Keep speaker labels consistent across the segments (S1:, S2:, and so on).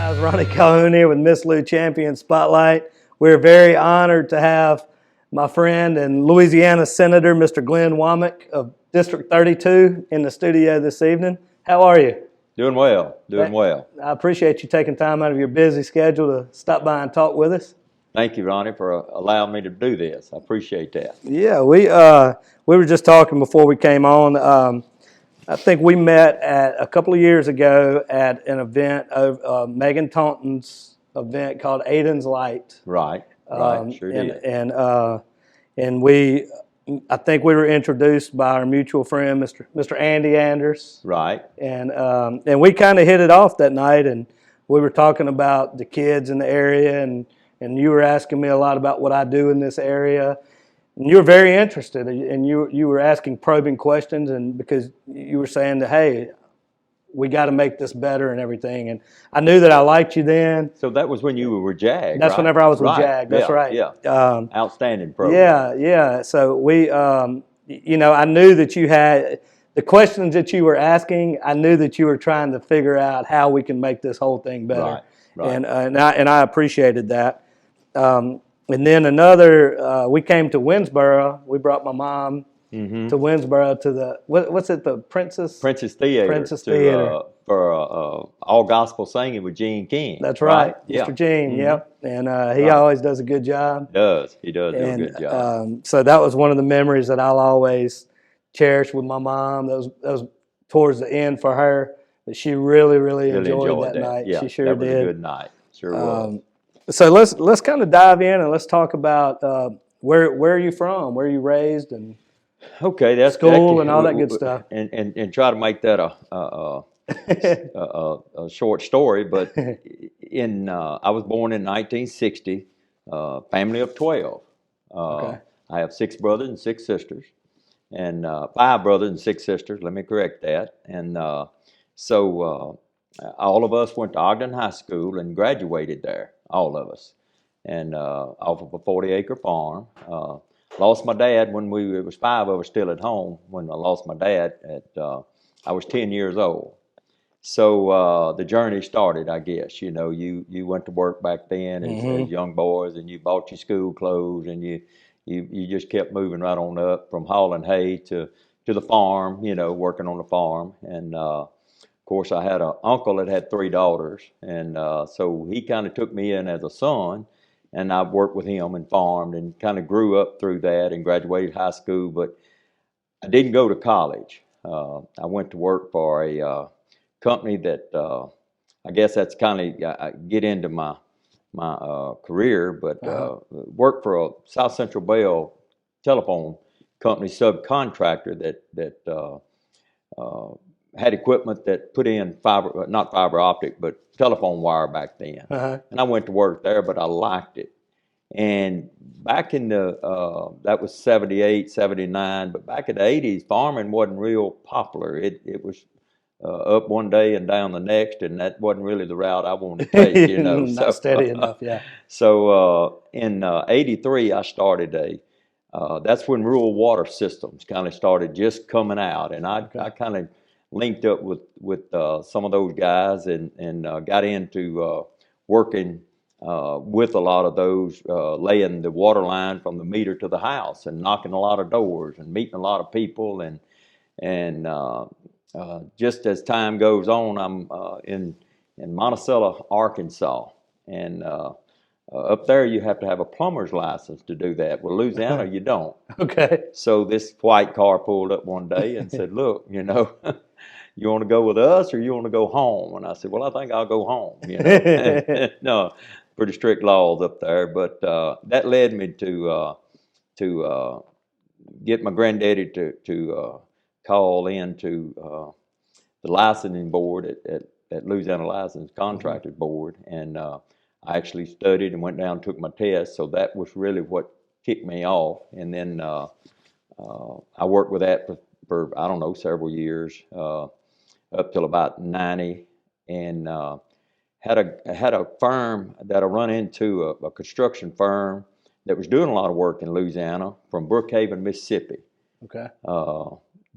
S1: guys, Ronnie Calhoun here with Miss Lou Champion Spotlight. We're very honored to have my friend and Louisiana Senator, Mr. Glenn Womack of District 32 in the studio this evening. How are you?
S2: Doing well, doing well.
S1: I appreciate you taking time out of your busy schedule to stop by and talk with us.
S2: Thank you, Ronnie, for allowing me to do this. I appreciate that.
S1: Yeah, we were just talking before we came on. I think we met a couple of years ago at an event of Megan Taunton's event called Aiden's Light.
S2: Right, sure did.
S1: And I think we were introduced by our mutual friend, Mr. Andy Anders.
S2: Right.
S1: And we kind of hit it off that night, and we were talking about the kids in the area, and you were asking me a lot about what I do in this area. And you were very interested, and you were asking probing questions, and because you were saying that, hey, we got to make this better and everything. And I knew that I liked you then.
S2: So that was when you were with JAG,
S1: That's
S2: right?
S1: whenever I was with
S2: Right.
S1: JAG. That's
S2: Yeah,
S1: right.
S2: Yeah. Outstanding program.
S1: Yeah. So we, I knew that you had the questions that you were asking. I knew that you were trying to figure out how we can make this whole thing better.
S2: Right.
S1: And I appreciated that. And then we came to Winsboro. We brought my mom to Winsboro to the what's it, the Princess
S2: Theater.
S1: Theater
S2: for all gospel singing with Gene King.
S1: That's right,
S2: Yeah.
S1: Mr. Gene. Yep, and he always does a good job.
S2: He does do a good job.
S1: So that was one of the memories that I'll always cherish with my mom. That was towards the end for her, but she really enjoyed that night.
S2: Yeah,
S1: she sure
S2: that was
S1: did.
S2: a good night. Sure was.
S1: So let's kind of dive in and let's talk about where are you from, where are you raised, and
S2: okay, that's
S1: school and all that good stuff.
S2: And try to make that a short story. But I was born in 1960, family of 12.
S1: Okay.
S2: I have 6 brothers and 6 sisters, and 5 brothers and 6 sisters. Let me correct that. And so all of us went to Ogden High School and graduated there. All of us, and off of a 40-acre farm. Lost my dad when it was 5 of us still at home. When I lost my dad I was 10 years old. So the journey started, I guess. You know, you went to work back then as young boys, and you bought your school clothes, and you just kept moving right on up from hauling hay to the farm. You know, working on the farm. And of course, I had an uncle that had 3 daughters, and so he kind of took me in as a son. And I worked with him and farmed and kind of grew up through that and graduated high school, but I didn't go to college. I went to work for a company that I guess that's kind of get into my career, but worked for a South Central Bell telephone company subcontractor that had equipment that put in not fiber optic, but telephone wire back then. And I went to work there, but I liked it. And back in that was 78, 79, but back in the 80s, farming wasn't real popular. It was up one day and down the next, and that wasn't really the route I wanted to take, you know.
S1: Not steady enough, yeah.
S2: So in 83, I started that's when rural water systems kind of started just coming out, and I kind of linked up with some of those guys and got into working with a lot of those, laying the water line from the meter to the house and knocking a lot of doors and meeting a lot of people. And just as time goes on, I'm in Monticello, Arkansas. And up there, you have to have a plumber's license to do that. Well, Louisiana, you don't.
S1: Okay.
S2: So this white car pulled up one day and said, look, you know, you want to go with us or you want to go home? And I said, well, I think I'll go home. You know? No, pretty strict laws up there. But that led me to get my granddaddy to call in to the licensing board at Louisiana License Contractors Board. And I actually studied and went down and took my test. So that was really what kicked me off. And then I worked with that for I don't know, several years, up till about 90, and had a firm that I run into, a construction firm that was doing a lot of work in Louisiana from Brookhaven, Mississippi.
S1: Okay.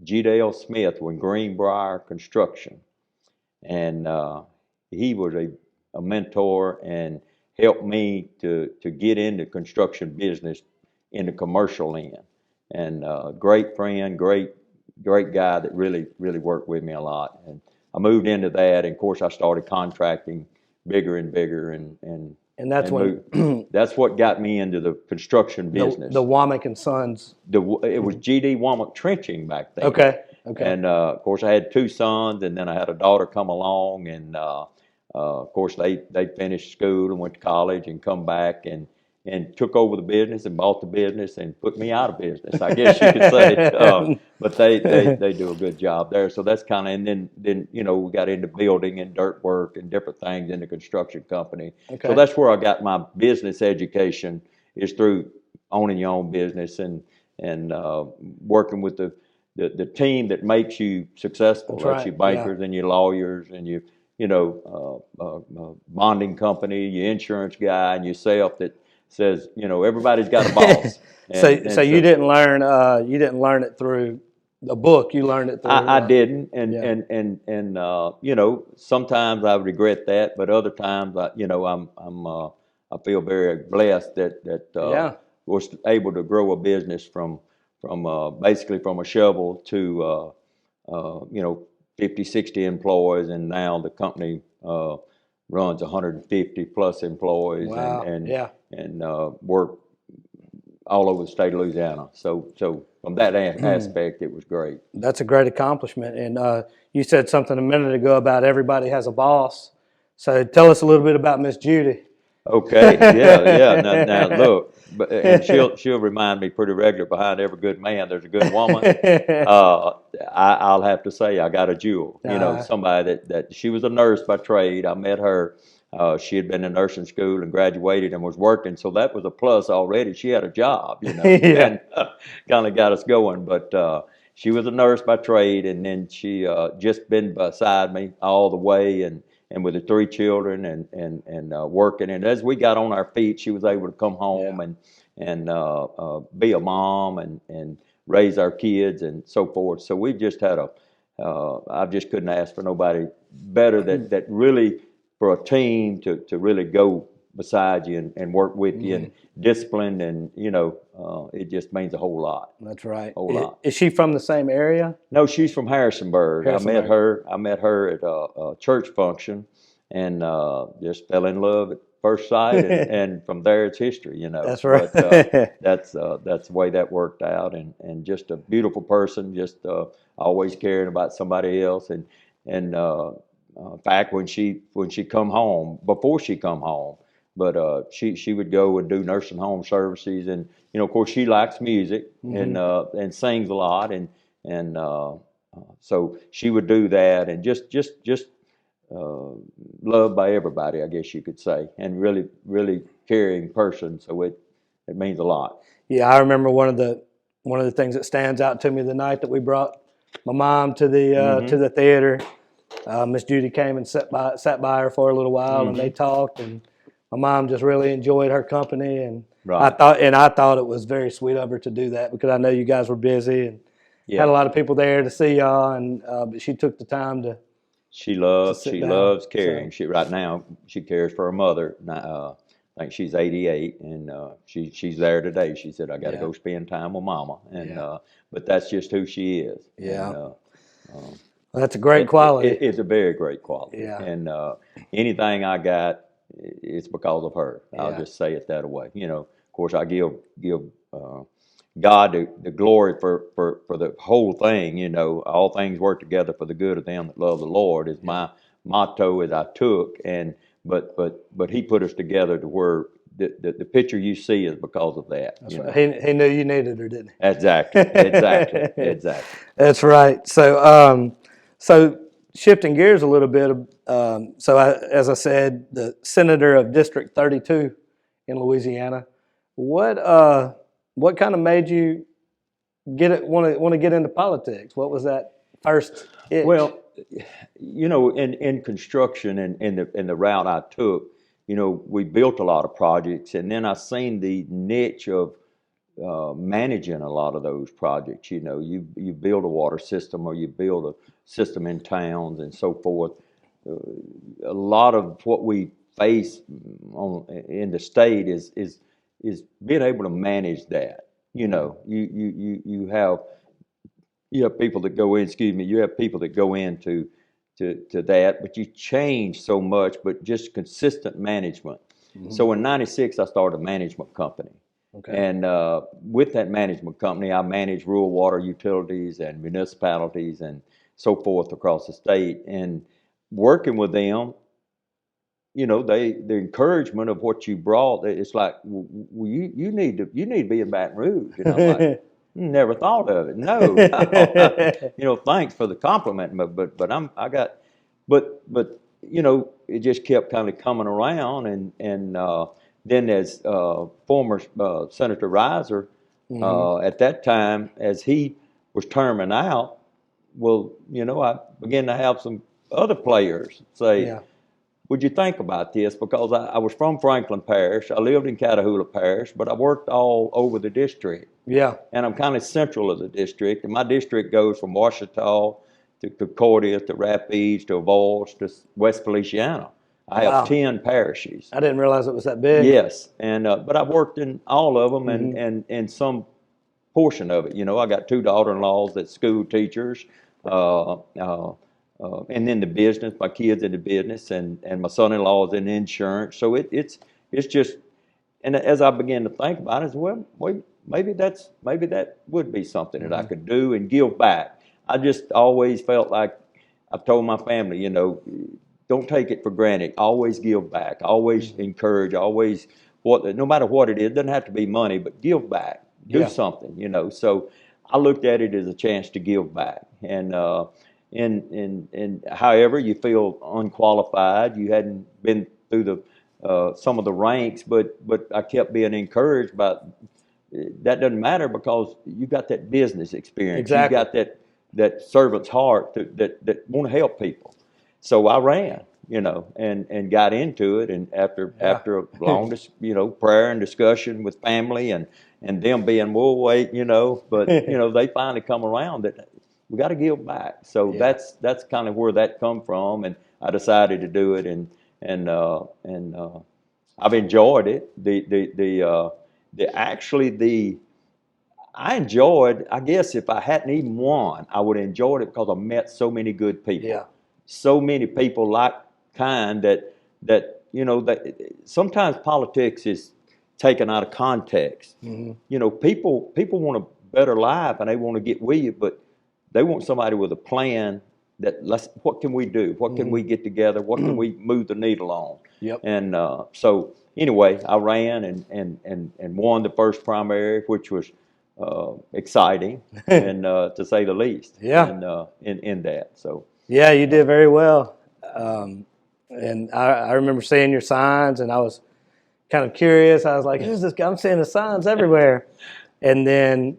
S2: G. Dale Smith with Greenbrier Construction, and he was a a mentor and helped me to get into construction business in the commercial end. And great friend, great guy that really worked with me a lot. And I moved into that, and of course I started contracting bigger and bigger,
S1: And that's
S2: and
S1: when
S2: moved. That's what got me into the construction business.
S1: the Womack and Sons.
S2: It was GD Womack trenching back then.
S1: Okay. Okay.
S2: And of course, I had two sons, and then I had a daughter come along, and of course, they finished school and went to college and come back and took over the business and bought the business and put me out of business, I guess you could say. But they do a good job there. So that's kind of, and then we got into building and dirt work and different things in the construction company.
S1: Okay.
S2: So that's where I got my business education, is through owning your own business and working with the team that makes you successful. That's your bankers and your lawyers and your bonding company, your insurance guy, and yourself that says everybody's got a boss.
S1: So you didn't learn it through a book. You learned it through.
S2: I didn't, and sometimes I regret that, but other times I feel very blessed that was able to grow a business from basically from a shovel to 50, 60 employees, and now the company runs 150 plus employees.
S1: Wow.
S2: And work all over the state of Louisiana. So from that aspect, it was great.
S1: That's a great accomplishment. And you said something a minute ago about everybody has a boss. So tell us a little bit about Miss Judy.
S2: Okay, yeah. Now look, and she'll remind me pretty regular. Behind every good man, there's a good woman. I'll have to say I got a jewel. Somebody that she was a nurse by trade. I met her. She had been in nursing school and graduated and was working, so that was a plus already. She had a job, and kind of got us going. But she was a nurse by trade, and then she just been beside me all the way, and with the three children and working. And as we got on our feet, she was able to come home and be a mom and raise our kids and so forth. So we just had I just couldn't ask for nobody better that really, for a team to really go beside you and work with you and disciplined, and it just means a whole lot.
S1: That's right.
S2: Whole lot.
S1: Is she from the same area?
S2: No, she's from Harrisonburg. I met her at a church function, and just fell in love at first sight, and from there it's history.
S1: That's right.
S2: But that's the way that worked out, and just a beautiful person, just always caring about somebody else, and in fact, when she come home, before she come home, but she would go and do nursing home services, and of course she likes music and sings a lot, and so she would do that, and just loved by everybody, I guess you could say, and really caring person. So it means a lot.
S1: Yeah, I remember one of the things that stands out to me the night that we brought my mom to the theater. Miss Judy came and sat by her for a little while, and they talked, and my mom just really enjoyed her company, and
S2: Right.
S1: I thought it was very sweet of her to do that, because I know you guys were busy and had a lot of people there to see y'all, and but she took the time to.
S2: She loves caring.
S1: So.
S2: She right now she cares for her mother. I think she's 88, and she's there today. She said, "I got to go spend time with Mama," and but that's just who she is.
S1: Yeah.
S2: And,
S1: well, that's a great quality.
S2: It's a very great quality.
S1: Yeah.
S2: And anything I got, it's because of her. I'll just say it that way. Of course, I give God the glory for the whole thing. All things work together for the good of them that love the Lord is my motto as I took. And but He put us together to where the picture you see is because of that.
S1: That's right. He knew you needed her, didn't he?
S2: Exactly.
S1: That's right. So shifting gears a little bit. As I said, the senator of District 32 in Louisiana. What kind of made you want to get into politics? What was that first itch?
S2: Well, in construction and in the route I took, we built a lot of projects, and then I seen the niche of managing a lot of those projects. You build a water system, or you build a system in towns and so forth. A lot of what we face in the state is being able to manage that. You know, you have people that go in. Excuse me. You have people that go into to that, but you change so much. But just consistent management. So in '96, I started a management company.
S1: Okay.
S2: And with that management company, I manage rural water utilities and municipalities and so forth across the state. And working with them, you know, the encouragement of what you brought, it's like, well, you need to be in Baton Rouge. And I'm like, never thought of it. No, no. You know, thanks for the compliment, but but you know, it just kept kind of coming around, and then as former Senator Reiser, at that time, as he was terming out, well, you know, I began to have some other players say,
S1: Yeah.
S2: would you think about this? Because I was from Franklin Parish. I lived in Catahoula Parish, but I worked all over the district.
S1: Yeah.
S2: And I'm kind of central of the district. And my district goes from Ouachita to Concordia to Rapides to Avoyelles to West Feliciana. I have
S1: Wow.
S2: 10 parishes.
S1: I didn't realize it was that big.
S2: Yes. And but I've worked in all of them
S1: Mm-hmm.
S2: and some portion of it. You know, I got two daughter-in-laws that's school teachers. And then the business, my kids in the business, and my son-in-law is in insurance. So it's just, and as I began to think about it, I said, well, wait, maybe that would be something that I could do and give back. I just always felt like I've told my family, you know, don't take it for granted. Always give back. Always encourage. Always no matter what it is, it doesn't have to be money, but give back. Do
S1: Yeah.
S2: something, you know. So I looked at it as a chance to give back, and however you feel unqualified, you hadn't been through the some of the ranks, but I kept being encouraged by that doesn't matter because you got that business experience.
S1: Exactly.
S2: You got that servant's heart that want to help people. So I ran, you know, and got into it, and after a long you know, prayer and discussion with family and them being, well, wait, you know, but you know, they finally come around that we got to give back. So
S1: Yeah.
S2: that's kind of where that come from, and I decided to do it, and I've enjoyed it. I enjoyed. I guess if I hadn't even won, I would have enjoyed it because I met so many good people.
S1: Yeah.
S2: So many people like kind that you know that sometimes politics is taken out of context.
S1: Mm-hmm.
S2: You know, people want a better life and they want to get with you, but they want somebody with a plan that what can we do? What can we get together? What can we move the needle on?
S1: Yep.
S2: And so anyway, I ran and won the first primary, which was exciting and to say the least.
S1: Yeah.
S2: And in that, so
S1: Yeah, you did very well. And I remember seeing your signs, and I was kind of curious. I was like, who's this guy? I'm seeing the signs everywhere. And then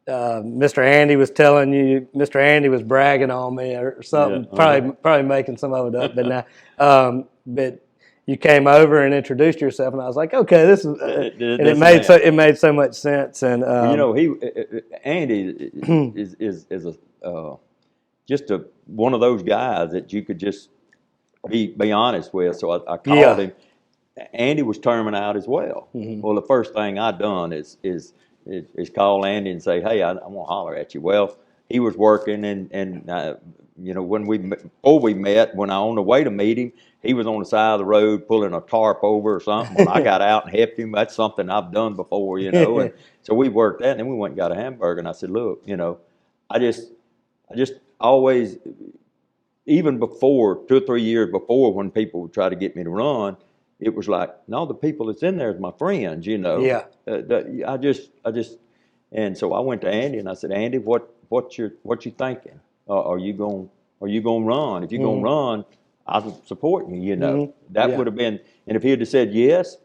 S1: Mr. Andy was telling you, Mr. Andy was bragging on me or something,
S2: Yeah,
S1: probably making some of it up. But you came over and introduced yourself, and I was like, okay, this is, and it made so much sense. And
S2: you know, Andy is a just one of those guys that you could just be honest with. So I called him. Andy was terming out as well. Well, the first thing I done is call Andy and say, hey, I want to holler at you. Well, he was working, and you know, before we met, when I on the way to meet him, he was on the side of the road pulling a tarp over or something. Well, I got out and helped him. That's something I've done before, you know. And so we worked that, and then we went and got a hamburger. And I said, look, you know, I just always, even before 2 or 3 years before, when people would try to get me to run, it was like, no, the people that's in there is my friends, you know.
S1: Yeah.
S2: I just, and so I went to Andy and I said, Andy, what you thinking? Are you going to run? If you're going to run, I'll support you. You know, that would have been, and if he had said yes,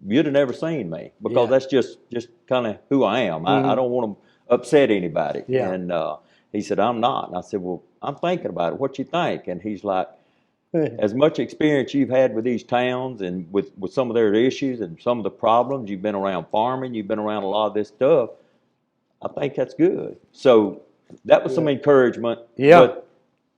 S2: you'd have never seen me because that's just kind of who I am. I don't want to upset anybody.
S1: Yeah.
S2: And he said, I'm not. And I said, well, I'm thinking about it. What you think? And he's like, as much experience you've had with these towns and with some of their issues and some of the problems, you've been around farming, you've been around a lot of this stuff, I think that's good. So that was some encouragement.
S1: Yeah.
S2: But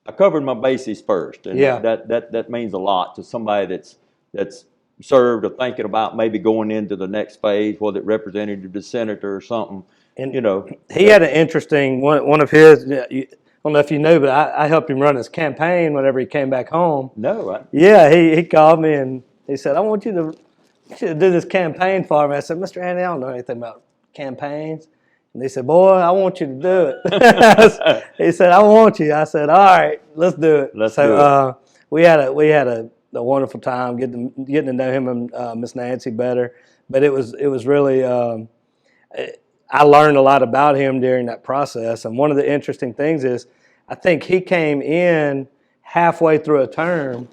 S2: I covered my bases first, and
S1: Yeah.
S2: that means a lot to somebody that's that's served or thinking about maybe going into the next phase, whether it representative to senator or something,
S1: And
S2: you know.
S1: he had an interesting one of his. I don't know if you know, but I helped him run his campaign whenever he came back home.
S2: No,
S1: Yeah, he called me and he said, "I want you to do this campaign for me." I said, "Mr. Andy, I don't know anything about campaigns." And he said, "Boy, I want you to do it." He said, "I want you." I said, "All right, let's do it."
S2: let's
S1: So
S2: do it.
S1: we had a wonderful time getting to know him and Miss Nancy better. But it was really. I learned a lot about him during that process. And one of the interesting things is, I think he came in halfway through a term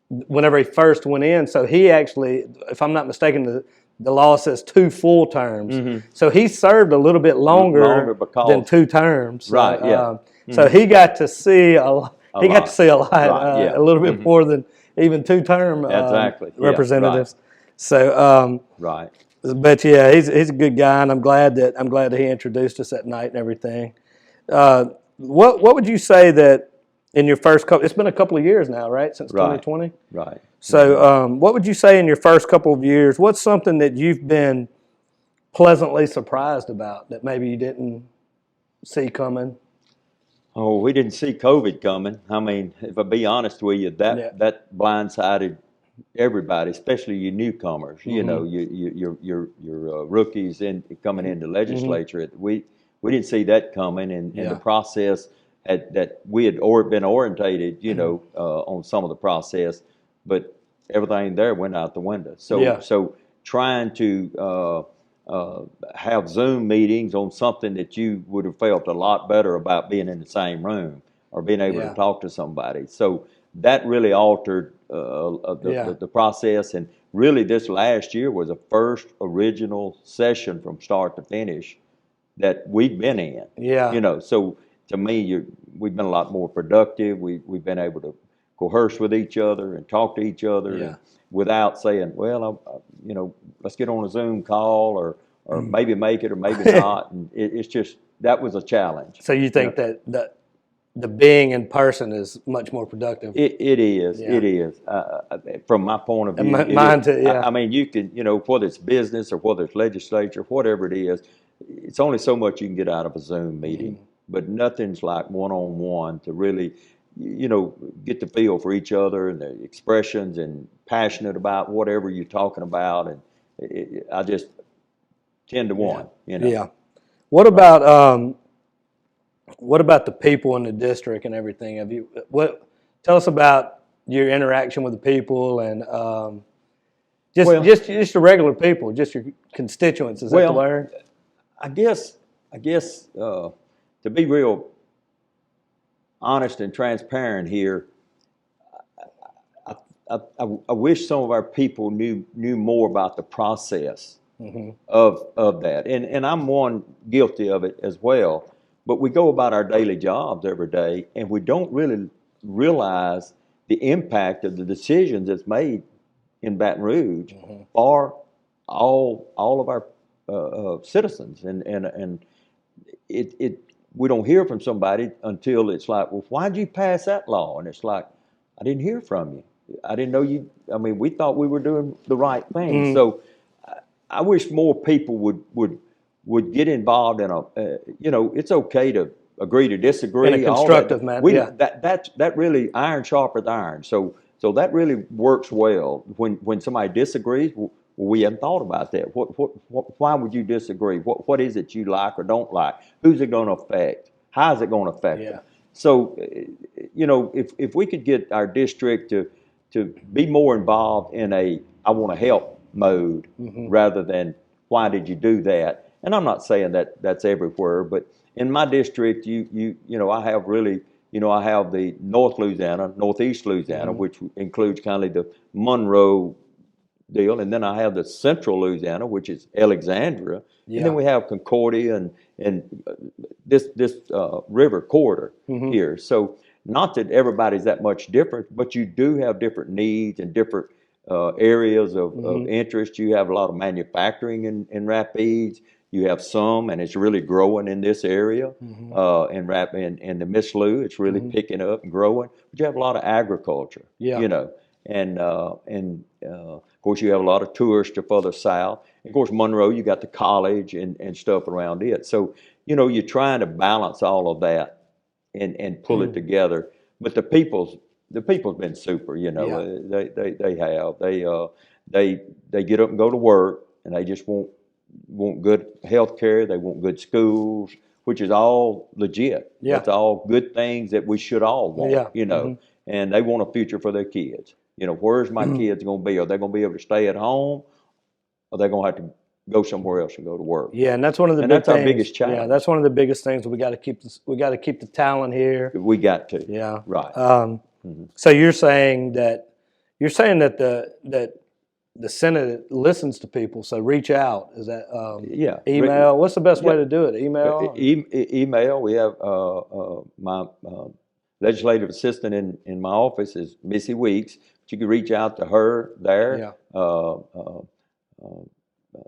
S1: whenever he first went in. So he actually, if I'm not mistaken, the law says 2 full terms. So he served a little bit longer than
S2: because
S1: 2 terms. So,
S2: right, yeah,
S1: so he got to see a lot.
S2: a
S1: He got to
S2: lot.
S1: see a lot,
S2: Right, yeah,
S1: a little bit more than even 2-term
S2: exactly, yeah, right,
S1: representatives. So,
S2: right.
S1: but yeah, he's a good guy, and I'm glad that he introduced us at night and everything. What would you say that in your first couple? It's been a couple of years now, right, since
S2: Right.
S1: 2020.
S2: Right.
S1: So, what would you say in your first couple of years? What's something that you've been pleasantly surprised about that maybe you didn't see coming?
S2: Oh, we didn't see COVID coming. I mean, if I be honest with you,
S1: Yeah.
S2: that blindsided everybody, especially you newcomers. You know,
S1: Mm-hmm.
S2: your rookies in coming into
S1: Mm-hmm.
S2: legislature. We didn't see that coming, and the
S1: Yeah.
S2: process that we had been orientated, you know, on some of the process, but everything there went out the window. So
S1: Yeah.
S2: trying to have Zoom meetings on something that you would have felt a lot better about being in the same room or being able to
S1: Yeah.
S2: talk to somebody. So that really altered
S1: Yeah.
S2: the process. And really, this last year was the first original session from start to finish that we've been in.
S1: Yeah.
S2: You know, so to me, we've been a lot more productive. We've been able to coerce with each other and talk to each other,
S1: Yeah.
S2: and without saying, "Well, you know, let's get on a Zoom call," or maybe make it or maybe not. And it's just that was a challenge.
S1: So you
S2: You know,
S1: think that the being in person is much more productive?
S2: it is.
S1: Yeah.
S2: It is. From my point of
S1: And
S2: view, it is.
S1: mine too. Yeah.
S2: I mean, you can, you know, whether it's business or whether it's legislature, whatever it is, it's only so much you can get out of a Zoom meeting. But nothing's like one-on-one to really, you know, get the feel for each other and the expressions and passionate about whatever you're talking about. And I just 10 to
S1: Yeah.
S2: 1, you know.
S1: Yeah. What
S2: Right.
S1: about what about the people in the district and everything? Tell us about your interaction with the people and just
S2: Well,
S1: just just your regular people, just your constituents. Is that the
S2: well,
S1: word?
S2: I guess to be real honest and transparent here, I, I wish some of our people knew more about the process of that, and I'm one guilty of it as well. But we go about our daily jobs every day, and we don't really realize the impact of the decisions that's made in Baton Rouge for all of our citizens, and it we don't hear from somebody until it's like, well, why'd you pass that law? And it's like, I didn't hear from you. I didn't know you. I mean, we thought we were doing the right thing. So I wish more people would get involved in a. You know, it's okay to agree to disagree.
S1: In a
S2: All that.
S1: constructive manner.
S2: We
S1: Yeah.
S2: that really iron sharpens iron. So that really works well when somebody disagrees. Well, we hadn't thought about that. Why would you disagree? What is it you like or don't like? Who's it going to affect? How is it going to affect them?
S1: Yeah.
S2: So, you know, if we could get our district to be more involved in a I want to help mode rather than why did you do that? And I'm not saying that that's everywhere, but in my district, you know, I have really, you know, I have the North Louisiana, Northeast Louisiana, which includes kind of the Monroe deal, and then I have the Central Louisiana, which is Alexandria, and then
S1: Yeah.
S2: we have Concordia and this river corridor here. So not that everybody's that much different, but you do have different needs and different areas of interest. You have a lot of manufacturing in Rapides. You have some, and it's really growing in this area. In the Miss Lou, it's really picking up and growing. But you have a lot of agriculture,
S1: Yeah.
S2: you know. and of course you have a lot of tourists to further south. Of course, Monroe, you got the college and stuff around it. So you're trying to balance all of that and pull it together. But the people's been super.
S1: Yeah.
S2: They have they get up and go to work, and they just want good health care. They want good schools, which is all legit.
S1: Yeah.
S2: That's all good things that we should all want.
S1: Yeah.
S2: And they want a future for their kids. Where's my kids going to be? Are they going to be able to stay at home? Or are they going to have to go somewhere else and go to work?
S1: Yeah, and that's one of the
S2: And
S1: big
S2: that's our
S1: things.
S2: biggest challenge.
S1: Yeah, that's one of the biggest things. We got to keep the talent here.
S2: We got to.
S1: Yeah.
S2: Right.
S1: So you're saying that the Senate listens to people. So reach out. Is that
S2: Yeah.
S1: email? What's the best way
S2: Yeah.
S1: to do it? Email.
S2: Email. We have my legislative assistant in my office is Missy Weeks. But you can reach out to her there.
S1: Yeah.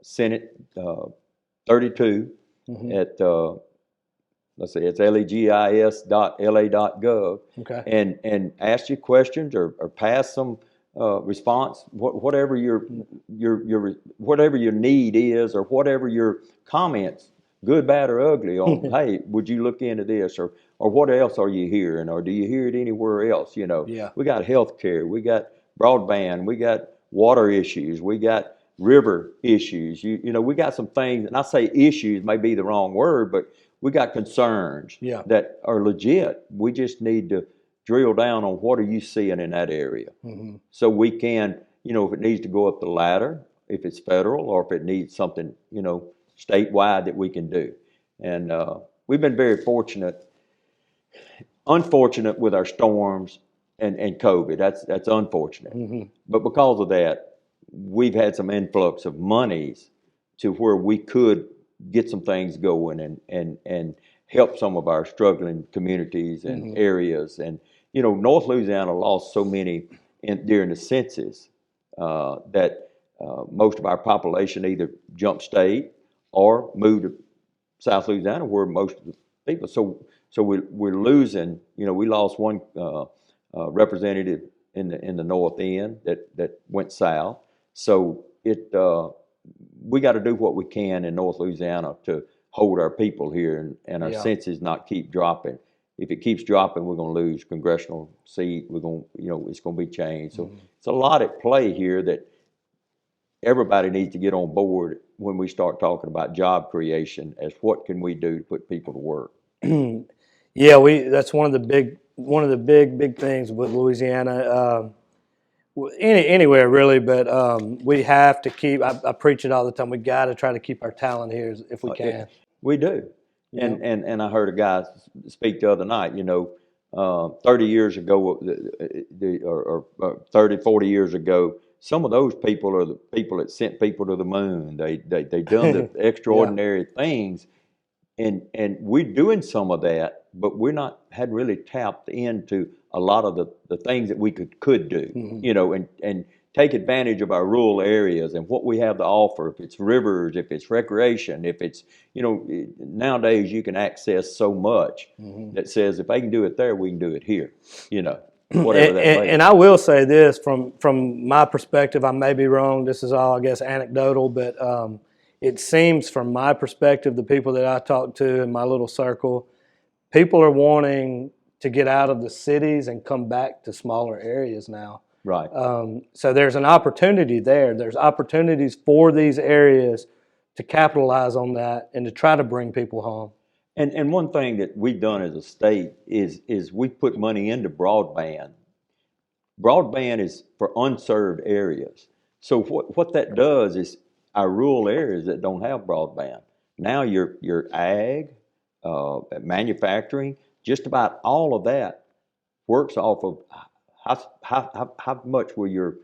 S2: Senate 32 at let's see, it's legis.la.gov.
S1: Okay.
S2: And ask your questions or pass some response, whatever your whatever your need is, or whatever your comments, good, bad, or ugly, on hey, would you look into this, or what else are you hearing, or do you hear it anywhere else?
S1: Yeah.
S2: We got health care, we got broadband, we got water issues, we got river issues. We got some things, and I say issues may be the wrong word, but we got concerns
S1: Yeah.
S2: that are legit. We just need to drill down on what are you seeing in that area, so we can, if it needs to go up the ladder, if it's federal, or if it needs something, statewide that we can do. And we've been very unfortunate with our storms and COVID. That's unfortunate. But because of that, we've had some influx of monies to where we could get some things going and help some of our struggling communities and areas. And North Louisiana lost so many during the census that most of our population either jumped state or moved to South Louisiana, where most of the people. So we're losing. We lost one representative in the north end that went south. So we got to do what we can in North Louisiana to hold our people here and our census not keep dropping. If it keeps dropping, we're going to lose congressional seat. We're going, it's going to be changed. So it's a lot at play here that everybody needs to get on board when we start talking about job creation, as what can we do to put people to work.
S1: Yeah, that's one of the big things with Louisiana. Anywhere really, but we have to keep. I preach it all the time. We got to try to keep our talent here if we can.
S2: We do. And I heard a guy speak the other night. 30 years ago, or 30, 40 years ago, some of those people are the people that sent people to the moon. They done the extraordinary things, and we're doing some of that, but hadn't really tapped into a lot of the things that we could do. And take advantage of our rural areas and what we have to offer. If it's rivers, if it's recreation, if it's nowadays you can access so much that says if they can do it there, we can do it here. Whatever that may be.
S1: And I will say this from my perspective, I may be wrong. This is all, I guess, anecdotal, but it seems from my perspective, the people that I talk to in my little circle, people are wanting to get out of the cities and come back to smaller areas now.
S2: Right.
S1: So there's an opportunity there. There's opportunities for these areas to capitalize on that and to try to bring people home.
S2: And one thing that we've done as a state is we put money into broadband. Broadband is for unserved areas. So what that does is our rural areas that don't have broadband, now your ag, manufacturing, just about all of that works off of how much will your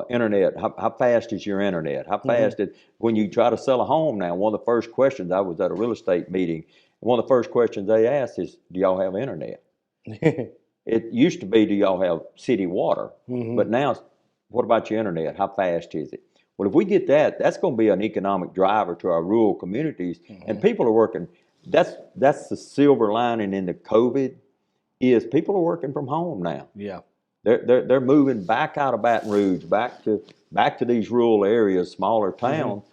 S2: internet, how fast is your internet? How fast when you try to sell a home now, one of the first questions, I was at a real estate meeting, one of the first questions they asked is, do y'all have internet? It used to be, do y'all have city water? But now, what about your internet? How fast is it? Well, if we get that, that's going to be an economic driver to our rural communities, and people are working. That's the silver lining in the COVID is people are working from home now.
S1: Yeah.
S2: They're moving back out of Baton Rouge, back to these rural areas, smaller towns,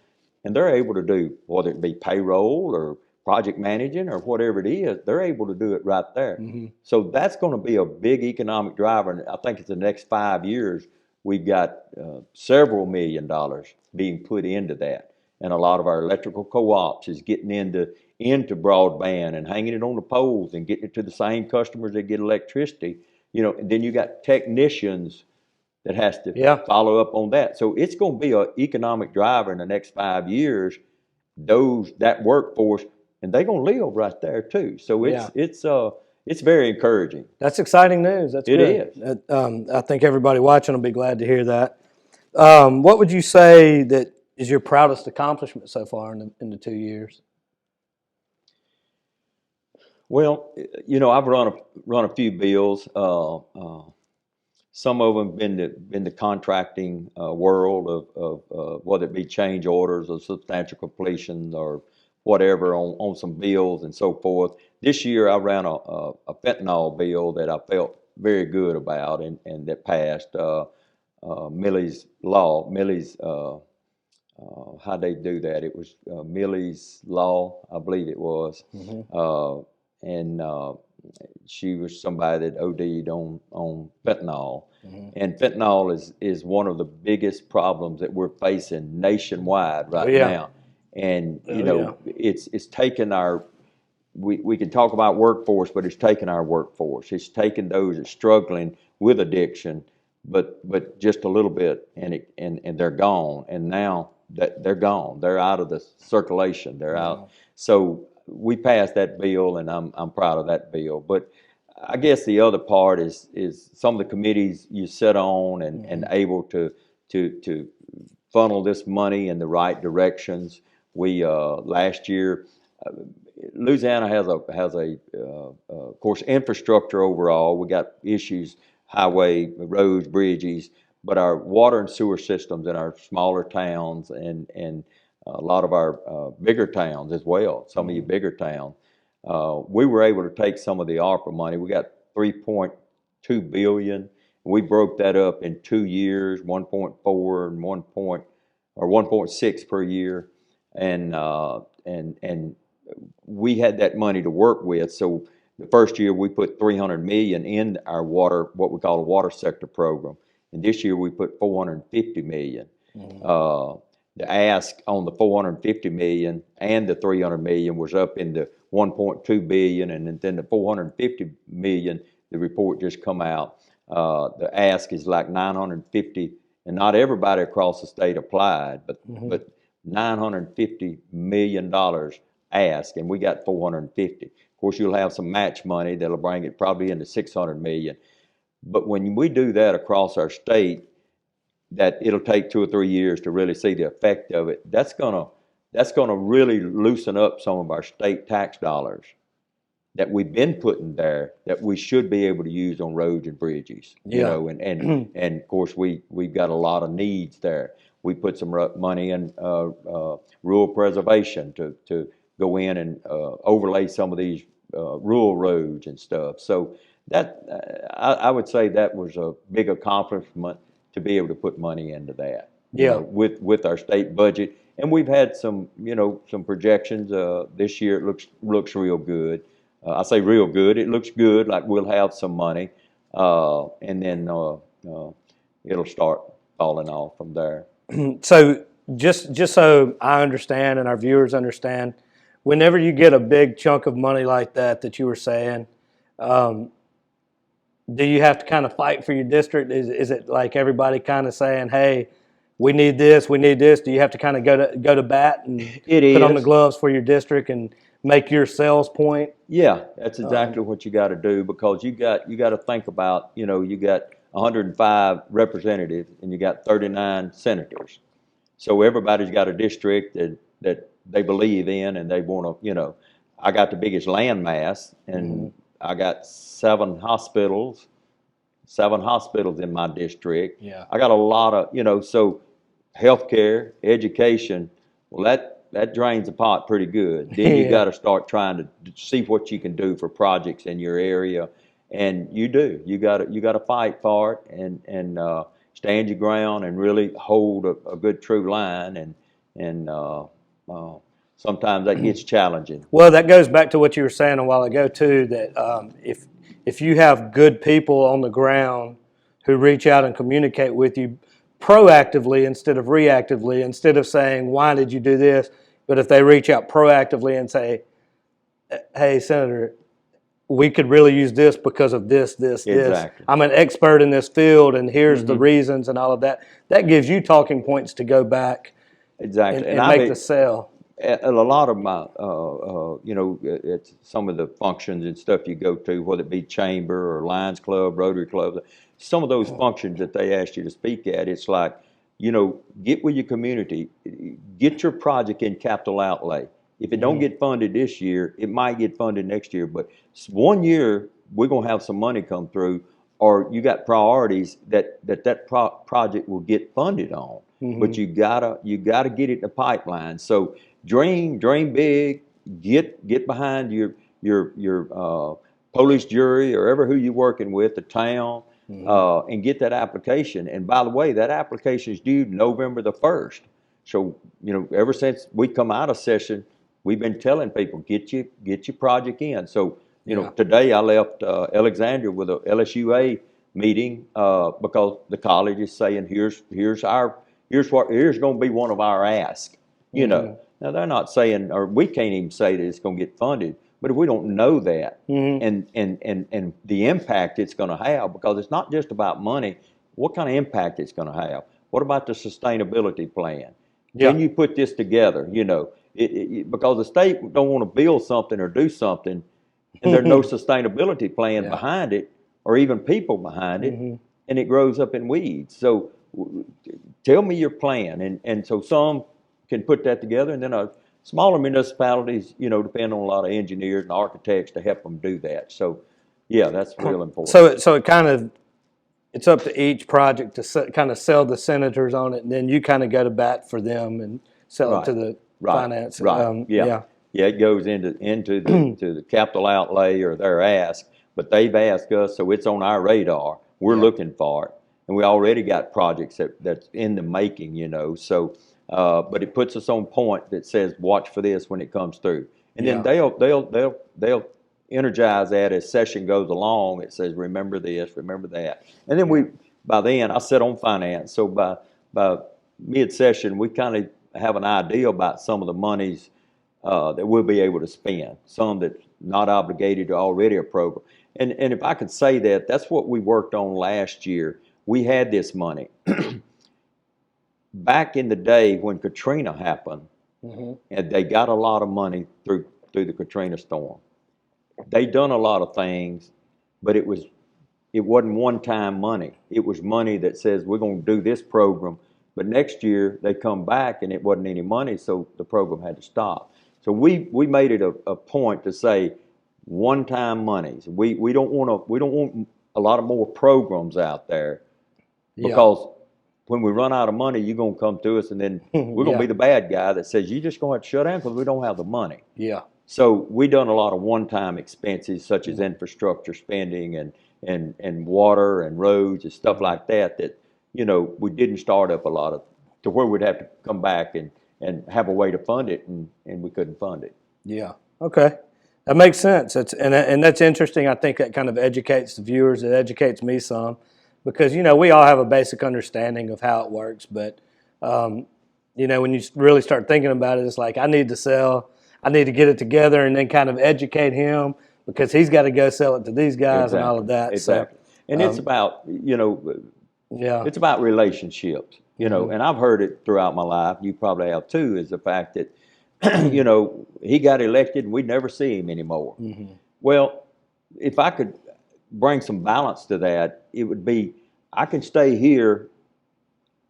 S2: and they're able to do, whether it be payroll or project managing or whatever it is, they're able to do it right there. So that's going to be a big economic driver, and I think it's the next 5 years we've got several $1 million being put into that, and a lot of our electrical co-ops is getting into broadband and hanging it on the poles and getting it to the same customers that get electricity. And then you got technicians that has to
S1: Yeah.
S2: follow up on that. So it's going to be an economic driver in the next 5 years. That workforce, and they're going to live right there too. So it's very encouraging.
S1: That's exciting news. That's
S2: It
S1: good.
S2: is.
S1: I think everybody watching will be glad to hear that. What would you say that is your proudest accomplishment so far in the 2 years?
S2: Well, I've run a few bills. Some of them been the contracting world of whether it be change orders or substantial completion or whatever on some bills and so forth. This year I ran a fentanyl bill that I felt very good about and that passed. Millie's law, how they do that? It was Millie's law, I believe it was, and she was somebody that OD'd on fentanyl. And fentanyl is one of the biggest problems that we're facing nationwide right now. And it's taken our we can talk about workforce, but it's taken our workforce. It's taken those that are struggling with addiction, but just a little bit, and they're gone. And now that they're gone, they're out of the circulation. They're out. So we passed that bill, and I'm proud of that bill. But I guess the other part is some of the committees you sit on and able to funnel this money in the right directions. We last year, Louisiana has of course, infrastructure overall. We got issues, highway, roads, bridges, but our water and sewer systems in our smaller towns and a lot of our bigger towns as well, some of you bigger towns, we were able to take some of the ARPA money. We got $3.2 billion. We broke that up in 2 years, 1.4 and 1.6 per year, and we had that money to work with. So the first year we put $300 million in our water, what we call a water sector program, and this year we put $450 million. The ask on the $450 million and the $300 million was up into $1.2 billion, and then the $450 million, the report just come out. The ask is like $950, and not everybody across the state applied, but $950 million ask, and we got 450. Of course, you'll have some match money that'll bring it probably into 600 million. But when we do that across our state, that it'll take 2 or 3 years to really see the effect of it. That's gonna really loosen up some of our state tax dollars that we've been putting there that we should be able to use on roads and bridges. And of course we've got a lot of needs there. We put some money in rural preservation to go in and overlay some of these rural roads and stuff. So that I would say that was a big accomplishment to be able to put money into that. With our state budget, and we've had some projections. This year it looks real good. I say real good. It looks good. Like we'll have some money, and then it'll start falling off from there.
S1: So just so I understand and our viewers understand, whenever you get a big chunk of money like that you were saying, do you have to kind of fight for your district? Is it like everybody kind of saying, "Hey, we need this, we need this"? Do you have to kind of go to bat and put on the gloves for your district and make your sales point?
S2: Yeah, that's exactly what you got to do, because you got to think about, you got 105 representatives and you got 39 senators. So everybody's got a district that they believe in, and they want to, I got the biggest land mass, and I got 7 hospitals in my district.
S1: Yeah.
S2: I got a lot of, so healthcare, education, well, that drains the pot pretty good. Then you got to start trying to see what you can do for projects in your area, and you do. You got to fight for it, and stand your ground, and really hold a good true line, and uh, sometimes that gets challenging.
S1: Well, that goes back to what you were saying a while ago too. That if you have good people on the ground who reach out and communicate with you proactively instead of reactively, instead of saying why did you do this, but if they reach out proactively and say, "Hey, Senator, we could really use this because of this.
S2: Exactly.
S1: I'm an expert in this field, and here's the
S2: Hmm.
S1: reasons and all of that." That gives you talking points to go back
S2: Exactly. And
S1: and make the sale.
S2: a lot of my, it's some of the functions and stuff you go to, whether it be chamber or Lions Club, Rotary Club, some of those functions that they ask you to speak at, it's like, get with your community, get your project in capital outlay. If it don't get funded this year, it might get funded next year, but one year we're gonna have some money come through, or you got priorities that project will get funded on. But you gotta get it in the pipeline. So dream big, get behind your police jury or ever who you're working with, the town, and get that application. And by the way, that application is due November the 1st. So ever since we come out of session, we've been telling people get your project in. So today I left Alexandria with a LSUA meeting because the college is saying here's going to be one of our asks. Now they're not saying, or we can't even say that it's going to get funded, but if we don't know that and the impact it's going to have, because it's not just about money, what kind of impact it's going to have? What about the sustainability plan?
S1: Yeah.
S2: Can you put this together? Because the state don't want to build something or do something, and there's no sustainability plan behind it, or even people behind it, and it grows up in weeds. So tell me your plan, and so some can put that together, and then smaller municipalities, depend on a lot of engineers and architects to help them do that. So yeah, that's real important.
S1: So it kind of it's up to each project to kind of sell the senators on it, and then you kind of go to bat for them and sell it to the finance.
S2: Right. Yeah. It goes into the to the capital outlay or their ask, but they've asked us, so it's on our radar. We're looking for it, and we already got projects that's in the making. So, but it puts us on point that says watch for this when it comes through, and then they'll energize that as session goes along. It says remember this, remember that, and then by then I sit on finance, so by mid session we kind of have an idea about some of the monies that we'll be able to spend, some that's not obligated to already a program. And if I could say that, that's what we worked on last year. We had this money. Back in the day when Katrina happened, and they got a lot of money through the Katrina storm. They done a lot of things, but it wasn't one-time money. It was money that says we're going to do this program, but next year they come back and it wasn't any money, so the program had to stop. So we made it a point to say one-time monies. We don't want a lot of more programs out there, because when we run out of money, you're going to come to us, and then we're going to be the bad guy that says you're just going to have to shut down because we don't have the money.
S1: Yeah.
S2: So we done a lot of one-time expenses such as infrastructure spending and water and roads and stuff like that we didn't start up a lot of, to where we'd have to come back and have a way to fund it, and we couldn't fund it.
S1: Yeah. Okay. That makes sense. And that's interesting. I think that kind of educates the viewers. It educates me some, because we all have a basic understanding of how it works, but when you really start thinking about it, it's like I need to sell. I need to get it together and then kind of educate him, because he's got to go sell it to these guys and all of that.
S2: Exactly. So, and it's about, it's about relationships, and I've heard it throughout my life. You probably have too, is the fact that, he got elected and we'd never see him anymore. Well, if I could bring some balance to that, it would be, I can stay here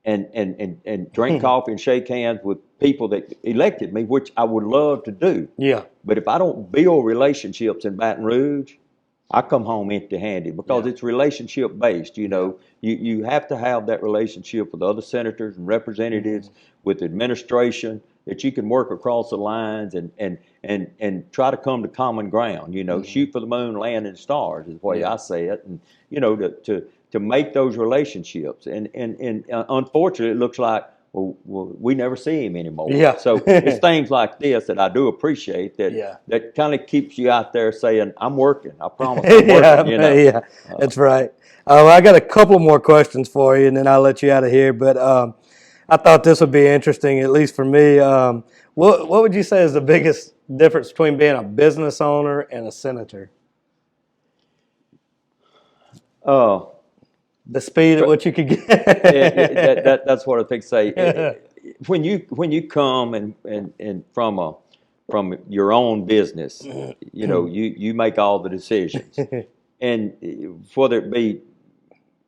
S2: and drink coffee and shake hands with people that elected me, which I would love to do.
S1: Yeah.
S2: But if I don't build relationships in Baton Rouge, I come home empty-handed because
S1: Yeah.
S2: it's relationship based. You have to have that relationship with other senators and representatives, with administration, that you can work across the lines and try to come to common ground. Shoot for the moon, land in the stars is the way I say it, and to make those relationships. And unfortunately, it looks like. Well, we never see him anymore.
S1: Yeah.
S2: So it's things like this that I do appreciate
S1: Yeah.
S2: that kind of keeps you out there saying, I'm working. I promise I'm
S1: Yeah,
S2: working,
S1: yeah, that's right. I got a couple more questions for you, and then I'll let you out of here. But I thought this would be interesting, at least for me. What would you say is the biggest difference between being a business owner and a senator?
S2: Uh,
S1: The speed at which you could get.
S2: that's what I think. Say when you come and from your own business, you make all the decisions, and whether it be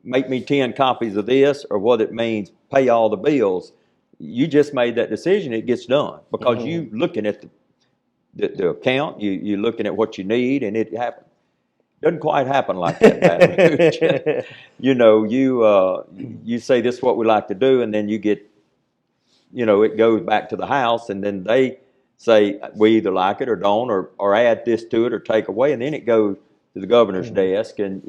S2: make me 10 copies of this or whether it means pay all the bills, you just made that decision. It gets done because you looking at the account, you're looking at what you need, and it happens. Doesn't quite happen like that, Baton Rouge. You say this is what we like to do, and then you get, it goes back to the House, and then they say we either like it or don't, or add this to it or take away, and then it goes to the governor's desk, and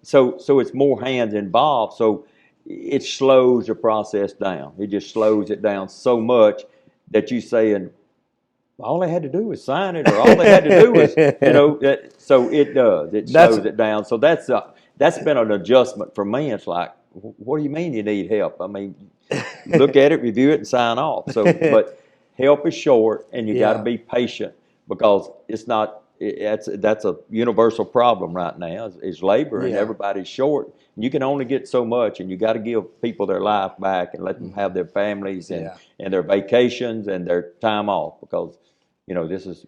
S2: so it's more hands involved, so it slows the process down. It just slows it down so much that you saying all they had to do was sign it, or all they had to do was, so it does. It slows it down. So that's been an adjustment for me. It's like, what do you mean you need help? I mean, look at it, review it, and sign off. So, but help is short, and you got to be patient because it's not. That's a universal problem right now is labor, and everybody's short. You can only get so much, and you got to give people their life back and let them have their families and their vacations and their time off because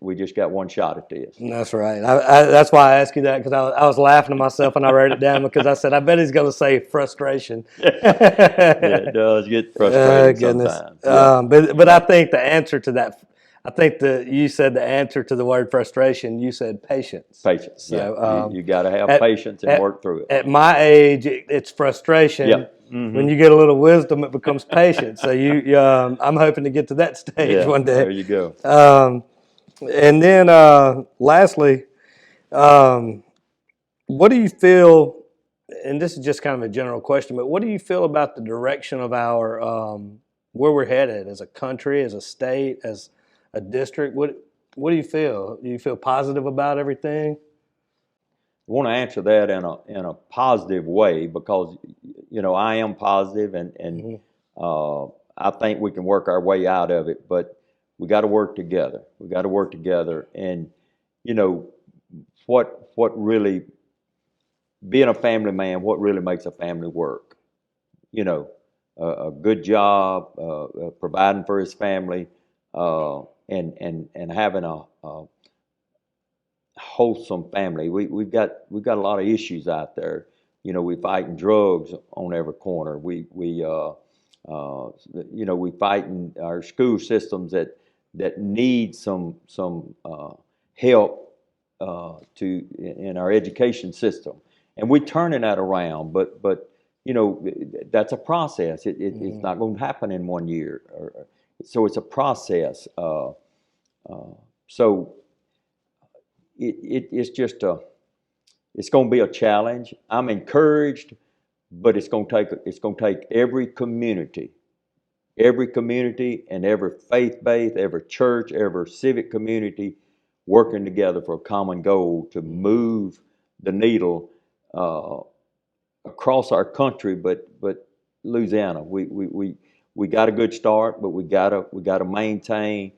S2: we just got one shot at this.
S1: That's right. That's why I asked you that because I was laughing to myself when I wrote it down because I said I bet he's going to say frustration.
S2: Yeah, it does get frustrating sometimes.
S1: But I think the answer to that, I think you said the answer to the word frustration. You said patience.
S2: Patience.
S1: So,
S2: you got to have patience and work through it.
S1: At my age, it's frustration.
S2: Yeah. Mm-hmm.
S1: When you get a little wisdom, it becomes patience. So I'm hoping to get to that stage one day.
S2: There you go.
S1: And then lastly, what do you feel, and this is just kind of a general question, but what do you feel about the direction of our, where we're headed as a country, as a state, as a district? What do you feel? Do you feel positive about everything?
S2: I want to answer that in a positive way because, I am positive and I think we can work our way out of it, but we got to work together. We got to work together, and what really being a family man, what really makes a family work? A good job, providing for his family, and having a wholesome family. We've got a lot of issues out there. We fighting drugs on every corner. We fighting our school systems that need some help in our education system, and we're turning that around. But that's a process. It's not going to happen in 1 year. So it's a process. So it's just it's going to be a challenge. I'm encouraged, but it's going to take every community and every faith base, every church, every civic community working together for a common goal to move the needle across our country. But Louisiana, we got a good start, but we gotta maintain.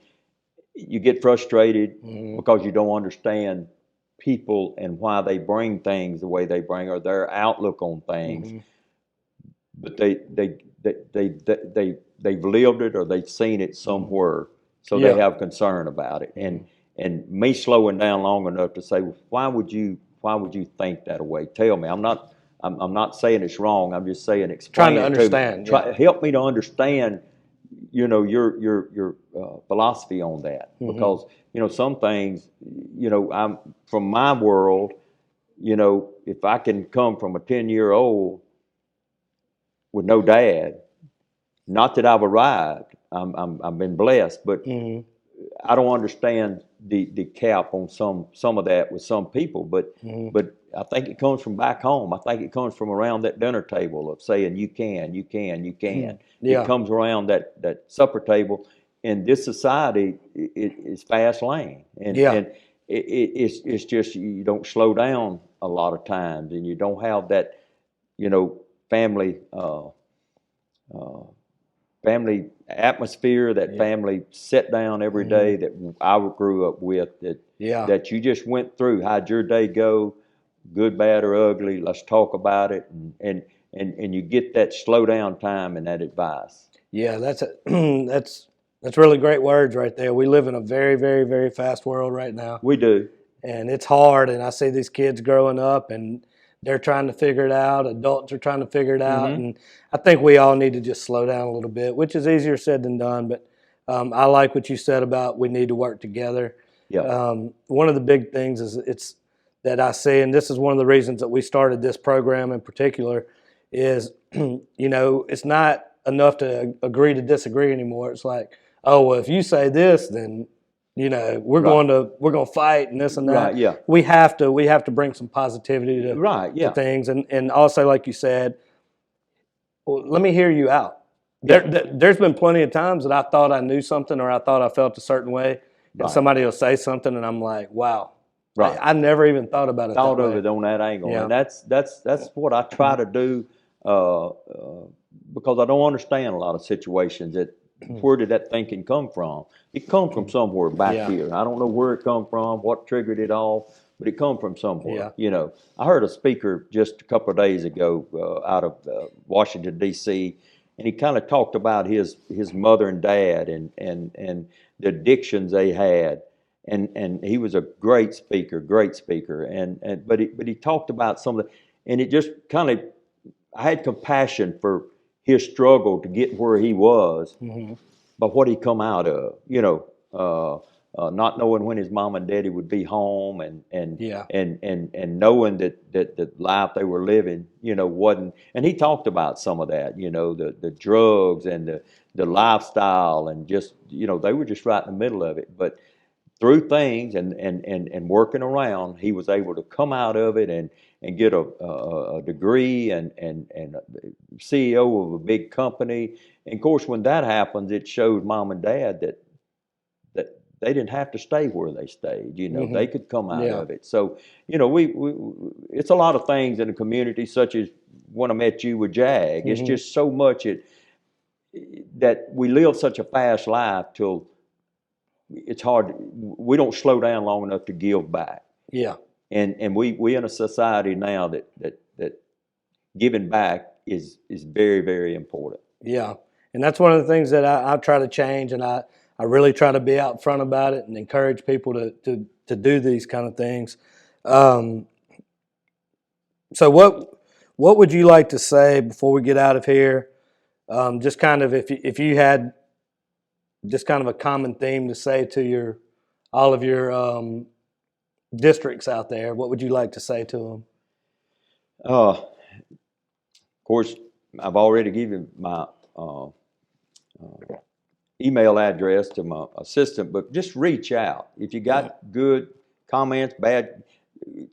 S2: You get frustrated because you don't understand people and why they bring things the way they bring or their outlook on things. But they've lived it or they've seen it somewhere, so they have concern about it. And me slowing down long enough to say, well, why would you think that way? Tell me. I'm not saying it's wrong. I'm just saying explain
S1: Trying to understand.
S2: Help me to understand. Your philosophy on that because some things I'm from my world. you know, if I can come from a 10-year-old with no dad, not that I've arrived, I've been blessed, but
S1: Mm-hmm.
S2: I don't understand the cap on some of that with some people,
S1: Mm-hmm.
S2: but I think it comes from back home. I think it comes from around that dinner table of saying you can, you can, you can. It
S1: Yeah.
S2: comes around that supper table. In this society, it's fast lane,
S1: Yeah.
S2: and it's just you don't slow down a lot of times, and you don't have that, you know, family. Uh, Family atmosphere, that
S1: Yeah.
S2: family sit down every
S1: Mm-hmm.
S2: day that I grew up with,
S1: Yeah.
S2: that you just went through. How'd your day go? Good, bad, or ugly? Let's talk about it, and you get that slow down time and that advice.
S1: Yeah. That's really great words right there. We live in a very, very, very fast world right now,
S2: We do.
S1: and it's hard. And I see these kids growing up, and they're trying to figure it out. Adults are trying to figure it out,
S2: Mm-hmm.
S1: and I think we all need to just slow down a little bit, which is easier said than done. But I like what you said about we need to work together.
S2: Yeah.
S1: One of the big things is it's that I see, and this is one of the reasons that we started this program in particular, is it's not enough to agree to disagree anymore. It's like, oh well, if you say this, then we're
S2: Right.
S1: going to fight and this and
S2: Right.
S1: that.
S2: Yeah.
S1: We have to bring some positivity
S2: Right.
S1: to
S2: Yeah.
S1: things, and also like you said, well, let me hear you out.
S2: Yeah.
S1: There's been plenty of times that I thought I knew something or I thought I felt a certain way, and
S2: Right.
S1: somebody will say something, and I'm like, wow, I,
S2: Right.
S1: I never even thought about it that
S2: Thought of
S1: way.
S2: it on that angle,
S1: Yeah.
S2: and that's what I try to do, because I don't understand a lot of situations. That where did that thinking come from? It come from somewhere back
S1: Yeah.
S2: here. I don't know where it come from, what triggered it all, but it come from somewhere.
S1: Yeah.
S2: You know, I heard a speaker just a couple of days ago out of Washington D.C., and he kind of talked about his mother and dad and the addictions they had, and he was a great speaker, and but he talked about some of the, and it just kind of, I had compassion for his struggle to get where he was,
S1: Hmm.
S2: but what he come out of, not knowing when his mom and daddy would be home,
S1: Yeah.
S2: and knowing that the life they were living, wasn't. And he talked about some of that, the drugs and the lifestyle, and just, they were just right in the middle of it, but through things and working around, he was able to come out of it and get a degree and CEO of a big company. And of course, when that happens, it shows mom and dad that they didn't have to stay where they stayed.
S1: Hmm.
S2: They could come out
S1: Yeah.
S2: of it. So, we it's a lot of things in the community, such as when I met you with Jag. It's
S1: Hmm.
S2: just so much that we live such a fast life till it's hard. We don't slow down long enough to give back,
S1: Yeah.
S2: and we in a society now that giving back is very, very important.
S1: Yeah, and that's one of the things that I try to change, and I really try to be out front about it and encourage people to do these kind of things. Um, so what would you like to say before we get out of here? Just kind of if you had just kind of a common theme to say to your all of your districts out there, what would you like to say to them?
S2: Of course, I've already given my uh, email address to my assistant, but just reach out if you got good comments, bad.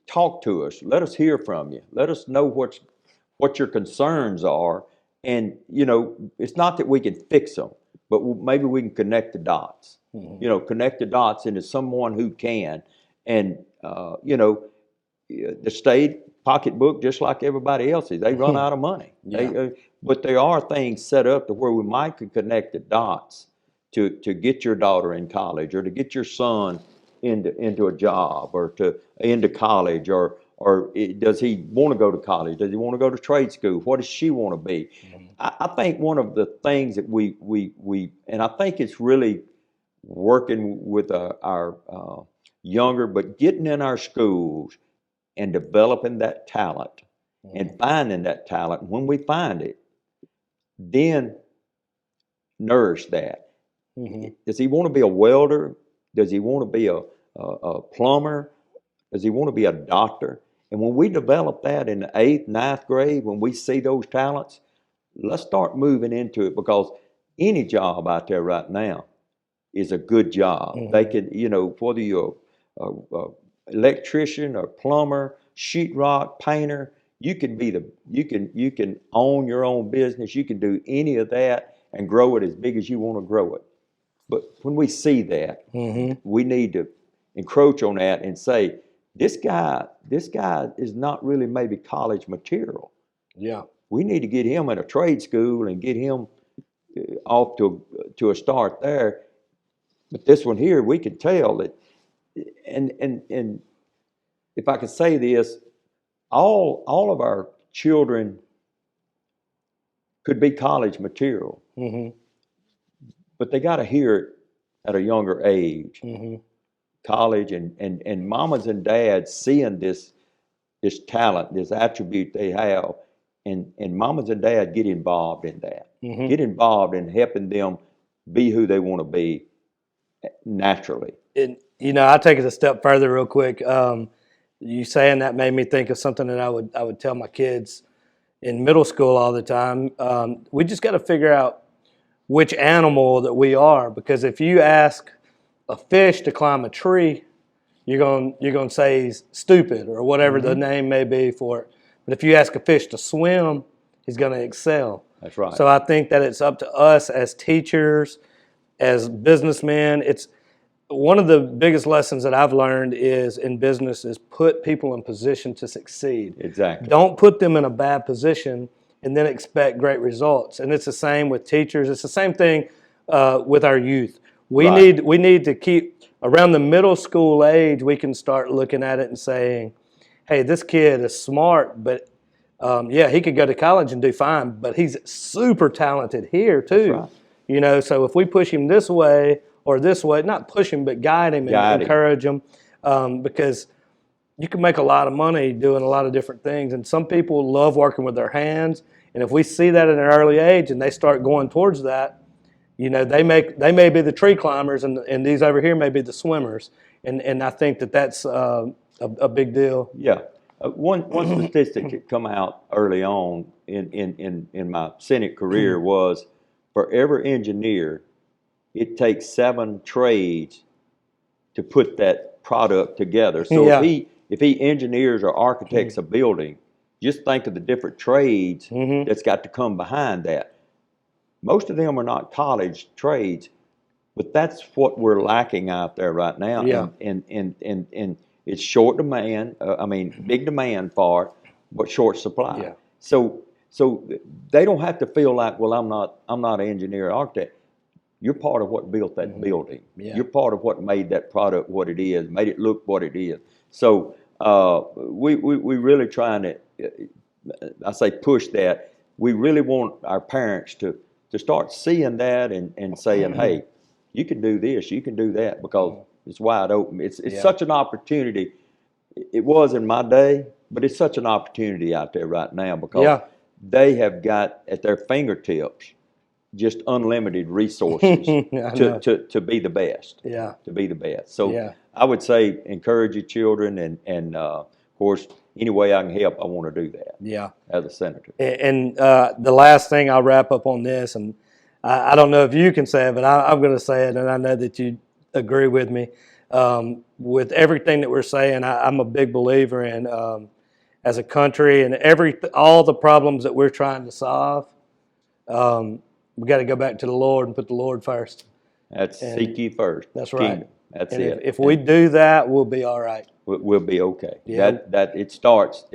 S2: Talk to us. Let us hear from you. Let us know what your concerns are. And, it's not that we can fix them, but maybe we can connect the dots.
S1: Hmm.
S2: Connect the dots into someone who can. And, the state pocketbook, just like everybody else's, they run out of money.
S1: Yeah.
S2: But there are things set up to where we might could connect the dots to get your daughter in college, or to get your son into a job, or to into college, or does he want to go to college? Does he want to go to trade school? What does she want to be?
S1: Hmm.
S2: I think one of the things that we and I think it's really working with our younger, but getting in our schools and developing that talent and
S1: Hmm.
S2: finding that talent. When we find it, then nourish that.
S1: Hmm.
S2: Does he want to be a welder? Does he want to be a plumber? Does he want to be a doctor? And when we develop that in the 8th, 9th grade, when we see those talents, let's start moving into it, because any job out there right now is a good job. They can, whether you're a electrician or plumber, sheetrock, painter, you can own your own business. You can do any of that and grow it as big as you want to grow it. But when we see that, we need to encroach on that and say, this guy is not really maybe college material.
S1: Yeah.
S2: We need to get him at a trade school and get him off to a start there. But this one here, we can tell that, and if I could say this, all of our children could be college material, but they got to hear it at a younger age. College and mamas and dads seeing this talent, this attribute they have, and mamas and dads get involved in that. Get involved in helping them be who they want to be naturally.
S1: And I take it a step further real quick. You saying that made me think of something that I would tell my kids in middle school all the time. We just got to figure out which animal that we are, because if you ask a fish to climb a tree, you're going to say he's stupid or whatever the name may be for it. But if you ask a fish to swim, he's going to excel.
S2: That's right.
S1: So I think that it's up to us as teachers, as businessmen. It's one of the biggest lessons that I've learned is in business is put people in position to succeed.
S2: Exactly.
S1: Don't put them in a bad position and then expect great results. And it's the same with teachers. It's the same thing with our youth. We need to keep around the middle school age. We can start looking at it and saying, "Hey, this kid is smart, but he could go to college and do fine, but he's super talented here too." That's right. So if we push him this way or this way, not push him, but guide him and encourage him, because you can make a lot of money doing a lot of different things. And some people love working with their hands. And if we see that at an early age and they start going towards that, they may be the tree climbers and these over here may be the swimmers. And I think that's a big deal.
S2: Yeah. One statistic that come out early on in my Senate career was, for every engineer, it takes 7 trades to put that product together. So if he engineers or architects a building, just think of the different trades that's got to come behind that. Most of them are not college trades, but that's what we're lacking out there right now.
S1: Yeah.
S2: And it's short demand. Big demand for it, but short supply.
S1: Yeah.
S2: So they don't have to feel like, well, I'm not an engineer or architect. You're part of what built that building. Yeah. You're part of what made that product what it is, made it look what it is. So we really trying to, I say push that. We really want our parents to start seeing that and saying, hey, you can do this, you can do that, because it's wide open. It's such an opportunity. It was in my day, but it's such an opportunity out there right now, because they have got at their fingertips just unlimited resources to be the best. Yeah. To be the best. So I would say encourage your children, and of course, any way I can help, I want to do that. Yeah. As a senator.
S1: And the last thing, I'll wrap up on this, and I don't know if you can say it, but I'm going to say it, and I know that you agree with me. With everything that we're saying, I'm a big believer in, as a country, and all the problems that we're trying to solve, we got to go back to the Lord and put the Lord first.
S2: Seek ye first.
S1: That's right.
S2: Kingdom. That's
S1: and
S2: it.
S1: If we do that, we'll be all right.
S2: We'll be okay. Yeah. That it starts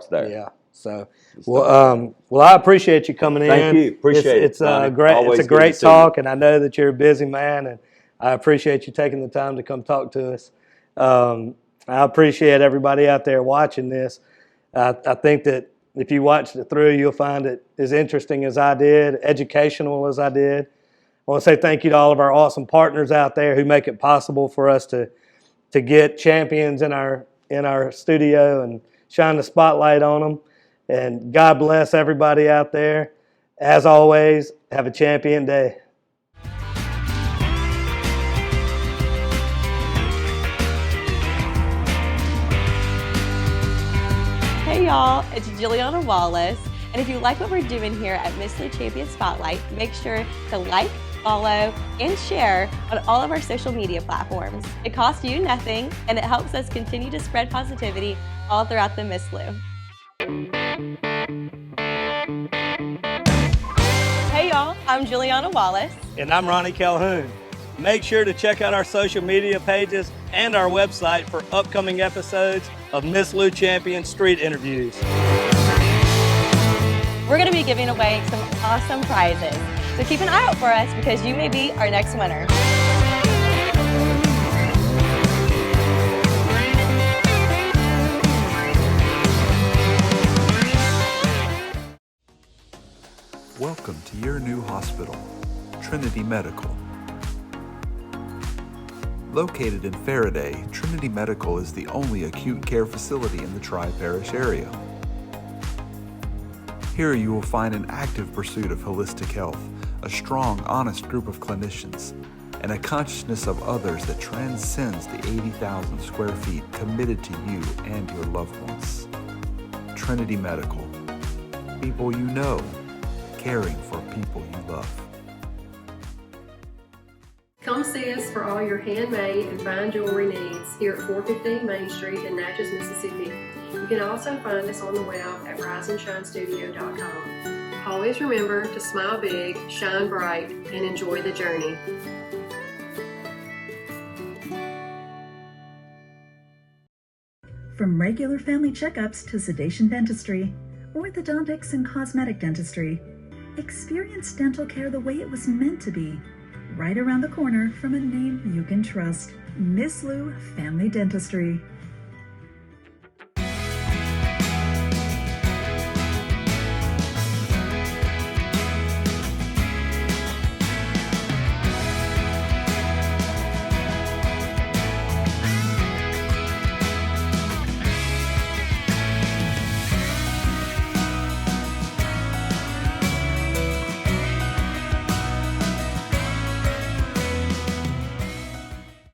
S2: there.
S1: Yeah. So, well, I appreciate you coming in.
S2: Thank you. Appreciate it.
S1: It's a great talk, and I know that you're a busy man, and I appreciate you taking the time to come talk to us. I appreciate everybody out there watching this. I think that if you watched it through, you'll find it as interesting as I did, educational as I did. I want to say thank you to all of our awesome partners out there who make it possible for us to get champions in our studio and shine the spotlight on them. And God bless everybody out there. As always, have a champion day.
S3: Hey y'all, it's Juliana Wallace, and if you like what we're doing here at Miss Lou Champion Spotlight, make sure to like, follow, and share on all of our social media platforms. It costs you nothing, and it helps us continue to spread positivity all throughout the Miss Lou. Hey y'all, I'm Juliana Wallace.
S1: And I'm Ronnie Calhoun. Make sure to check out our social media pages and our website for upcoming episodes of Miss Lou Champion Street Interviews.
S3: We're going to be giving away some awesome prizes, so keep an eye out for us because you may be our next winner.
S4: Welcome to your new hospital, Trinity Medical. Located in Faraday, Trinity Medical is the only acute care facility in the Tri-Parish area. Here you will find an active pursuit of holistic health, a strong, honest group of clinicians, and a consciousness of others that transcends the 80,000 square feet committed to you and your loved ones. Trinity Medical. People you know, caring for people you love.
S5: Come see us for all your handmade and fine jewelry needs here at 415 Main Street in Natchez, Mississippi. You can also find us on the web at riseandshinestudio.com. Always remember to smile big, shine bright, and enjoy the journey.
S6: From regular family checkups to sedation dentistry, orthodontics and cosmetic dentistry, experience dental care the way it was meant to be. Right around the corner from a name you can trust, Miss Lou Family Dentistry.